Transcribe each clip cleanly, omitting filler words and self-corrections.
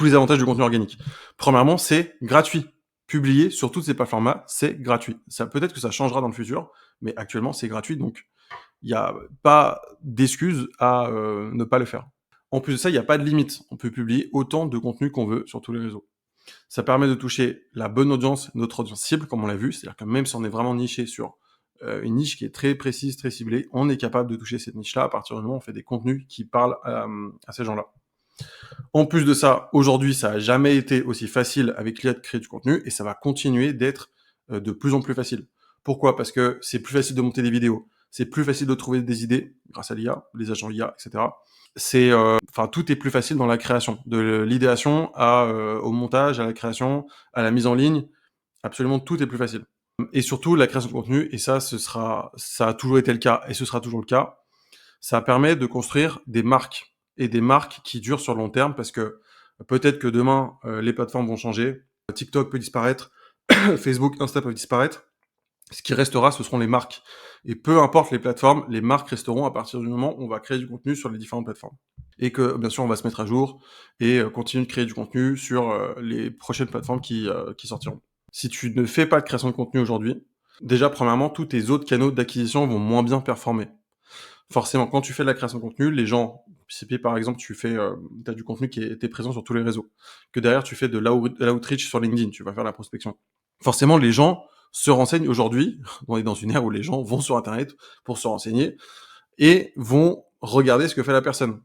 tous les avantages du contenu organique. Premièrement, c'est gratuit. Publier sur toutes ces plateformes-là, c'est gratuit. Ça peut-être que ça changera dans le futur, mais actuellement, c'est gratuit, donc il n'y a pas d'excuse à ne pas le faire. En plus de ça, il n'y a pas de limite. On peut publier autant de contenu qu'on veut sur tous les réseaux. Ça permet de toucher la bonne audience, notre audience cible, comme on l'a vu. C'est-à-dire que même si on est vraiment niché sur une niche qui est très précise, très ciblée, on est capable de toucher cette niche-là à partir du moment où on fait des contenus qui parlent à ces gens-là. En plus de ça, aujourd'hui, ça n'a jamais été aussi facile avec l'IA de créer du contenu et ça va continuer d'être de plus en plus facile. Pourquoi ? Parce que c'est plus facile de monter des vidéos, c'est plus facile de trouver des idées grâce à l'IA, les agents IA, etc. Tout est plus facile dans la création, de l'idéation au montage, à la création, à la mise en ligne. Absolument tout est plus facile. Et surtout, la création de contenu, et ça a toujours été le cas et ce sera toujours le cas, ça permet de construire des marques et des marques qui durent sur le long terme parce que peut-être que demain, les plateformes vont changer, TikTok peut disparaître, Facebook, Insta peuvent disparaître. Ce qui restera, ce seront les marques. Et peu importe les plateformes, les marques resteront à partir du moment où on va créer du contenu sur les différentes plateformes. Et que, bien sûr, on va se mettre à jour et continuer de créer du contenu sur les prochaines plateformes qui sortiront. Si tu ne fais pas de création de contenu aujourd'hui, déjà, premièrement, tous tes autres canaux d'acquisition vont moins bien performer. Forcément, quand tu fais de la création de contenu, les gens, si par exemple tu as du contenu qui est présent sur tous les réseaux, que derrière tu fais de l'outreach sur LinkedIn, tu vas faire la prospection. Forcément, les gens se renseignent aujourd'hui, on est dans une ère où les gens vont sur Internet pour se renseigner et vont regarder ce que fait la personne.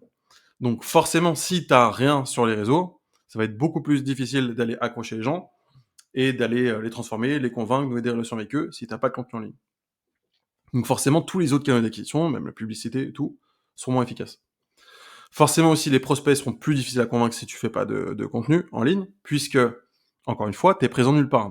Donc forcément, si tu n'as rien sur les réseaux, ça va être beaucoup plus difficile d'aller accrocher les gens et d'aller les transformer, les convaincre, nouer des relations avec eux si tu n'as pas de contenu en ligne. Donc forcément, tous les autres canaux d'acquisition, même la publicité et tout, sont moins efficaces. Forcément aussi, les prospects seront plus difficiles à convaincre si tu fais pas de contenu en ligne, puisque, encore une fois, tu es présent nulle part.